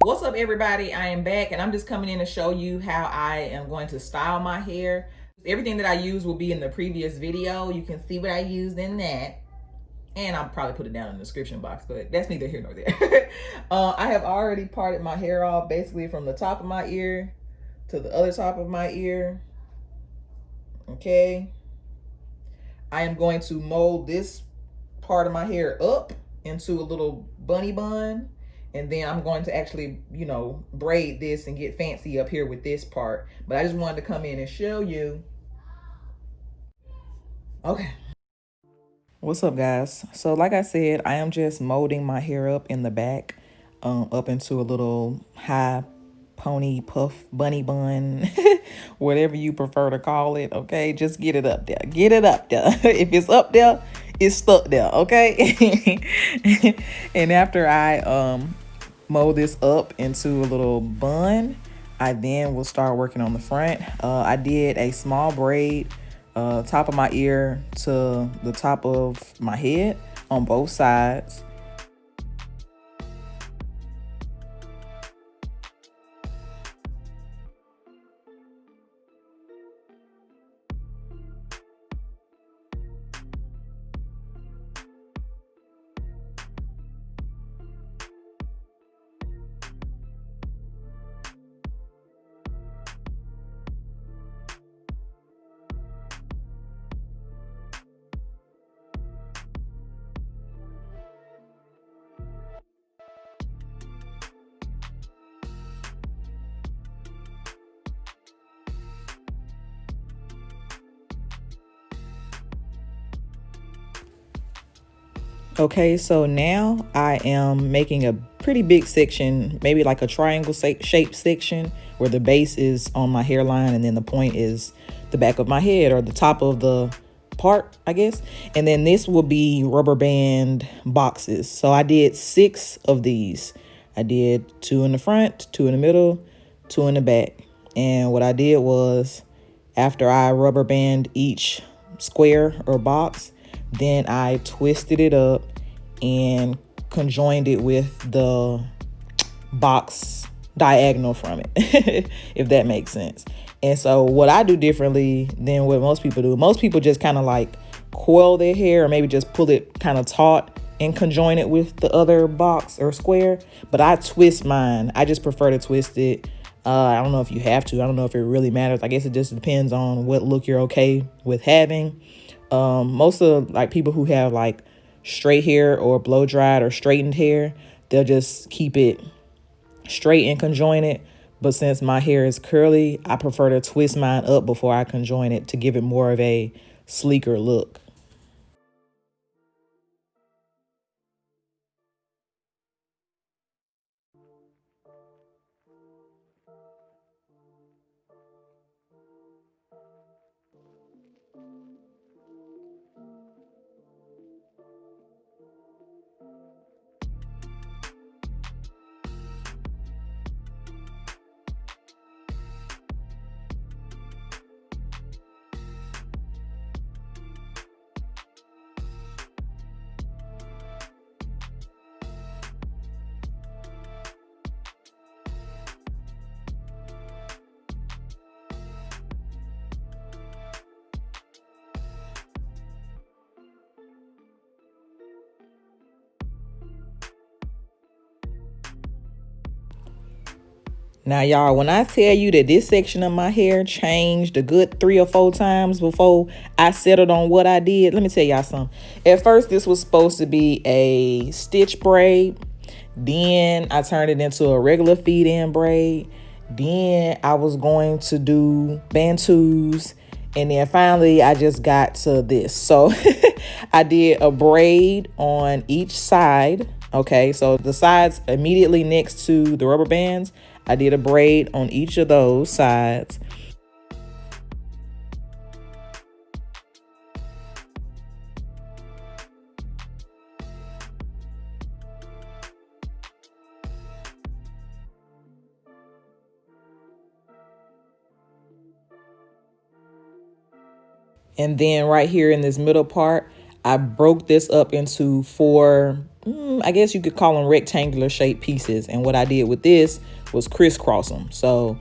What's up, everybody? I am back, and I'm just coming in to show you how I am going to style my hair. Everything that I use will be in the previous video. You can see what I used in that, and I'll probably put it down in the description box, but that's neither here nor there. I have already parted my hair off, basically from the top of my ear to the other top of my ear. Okay, I am going to mold this part of my hair up into a little bunny bun, and then I'm going to actually, you know, braid this and get fancy up here with this part. But I just wanted to come in and show you. Okay, what's up, guys? So like I said, I am just molding my hair up in the back, up into a little high pony puff bunny bun, whatever you prefer to call it. Okay, just get it up there, get it up there. If it's up there, it's stuck there. Okay. And after I mold this up into a little bun, I then will start working on the front. I did a small braid, top of my ear to the top of my head on both sides. Okay, so now I am making a pretty big section, maybe like a triangle shaped section, where the base is on my hairline and then the point is the back of my head, or the top of the part, I guess. And then this will be rubber band boxes. So I did 6 of these. I did 2 in the front, 2 in the middle, 2 in the back. And what I did was, after I rubber band each square or box, then I twisted it up and conjoined it with the box diagonal from it, if that makes sense. And so what I do differently than what most people do, most people just kind of like coil their hair, or maybe just pull it kind of taut and conjoin it with the other box or square. But I twist mine. I just prefer to twist it. I don't know if you have to. I don't know if it really matters. I guess it just depends on what look you're okay with having. Most of like people who have like straight hair or blow dried or straightened hair, they'll just keep it straight and conjoin it. But since my hair is curly, I prefer to twist mine up before I conjoin it to give it more of a sleeker look. Now, y'all, when I tell you that this section of my hair changed a good 3 or 4 times before I settled on what I did, let me tell y'all something. At first, this was supposed to be a stitch braid. Then I turned it into a regular feed-in braid. Then I was going to do bantus. And then finally, I just got to this. So I did a braid on each side. Okay, so the sides immediately next to the rubber bands, I did a braid on each of those sides. And then right here in this middle part, I broke this up into 4, I guess you could call them rectangular shaped pieces. And what I did with this was crisscross them. So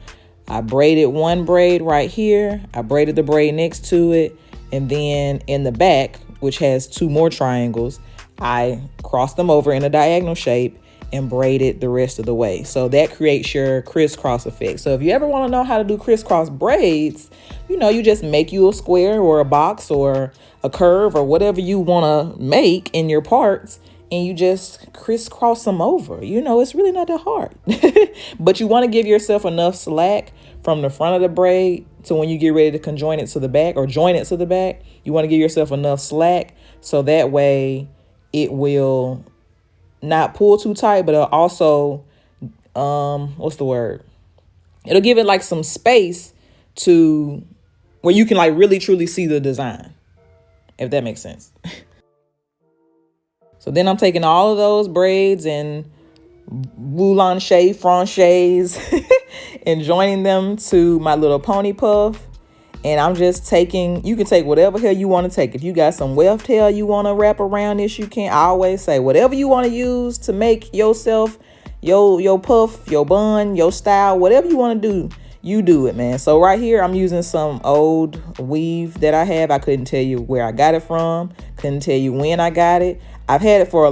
I braided one braid right here. I braided the braid next to it. And then in the back, which has 2 more triangles, I crossed them over in a diagonal shape and braided the rest of the way. So that creates your crisscross effect. So if you ever want to know how to do crisscross braids, you know, you just make you a square or a box or a curve or whatever you want to make in your parts, and you just crisscross them over. You know, it's really not that hard. But you want to give yourself enough slack from the front of the braid to when you get ready to conjoin it to the back or join it to the back. You want to give yourself enough slack so that way it will not pull too tight, but it'll also, what's the word? It'll give it like some space to where you can like really truly see the design, if that makes sense. So then I'm taking all of those braids and boulanger franchise and joining them to my little pony puff. And I'm just taking, you can take whatever hair you want to take. If you got some weft hair you want to wrap around this, you can. I always say whatever you want to use to make yourself, your puff, your bun, your style, whatever you want to do, you do it, man. So right here, I'm using some old weave that I have. I couldn't tell you where I got it from. Couldn't tell you when I got it. I've had it for a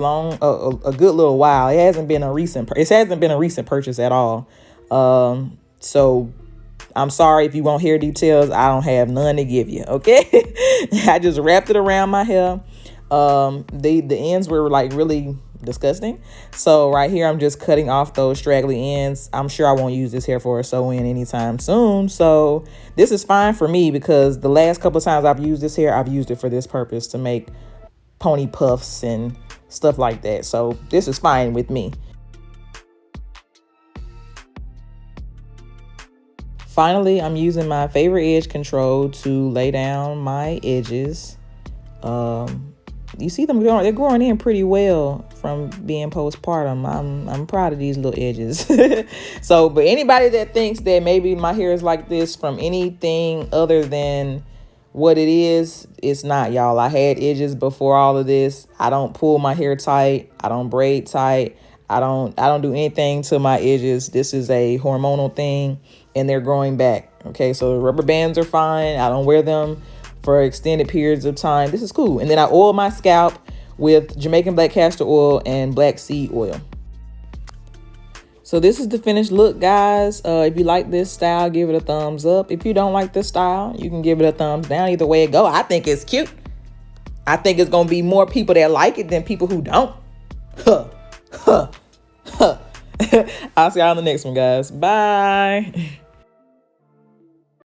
good little while. It hasn't been a recent purchase at all. So I'm sorry if you want hair details. I don't have none to give you. Okay. I just wrapped it around my hair. The ends were like really disgusting. So right here, I'm just cutting off those straggly ends. I'm sure I won't use this hair for a sew-in anytime soon. So this is fine for me because the last couple of times I've used this hair, I've used it for this purpose to make pony puffs and stuff like that. So this is fine with me. Finally, I'm using my favorite edge control to lay down my edges. You see them growing, they're growing in pretty well from being postpartum. I'm proud of these little edges. So, but anybody that thinks that maybe my hair is like this from anything other than what it is, it's not, y'all. I had edges before all of this. I don't pull my hair tight. I don't braid tight. I don't do anything to my edges. This is a hormonal thing and they're growing back. Okay, so the rubber bands are fine. I don't wear them for extended periods of time. This is cool. And then I oil my scalp with Jamaican black castor oil and black seed oil. So this is the finished look, guys. If you like this style, give it a thumbs up. If you don't like this style, you can give it a thumbs down. Either way it go, I think it's cute. I think it's gonna be more people that like it than people who don't. I'll see y'all on the next one, guys. Bye.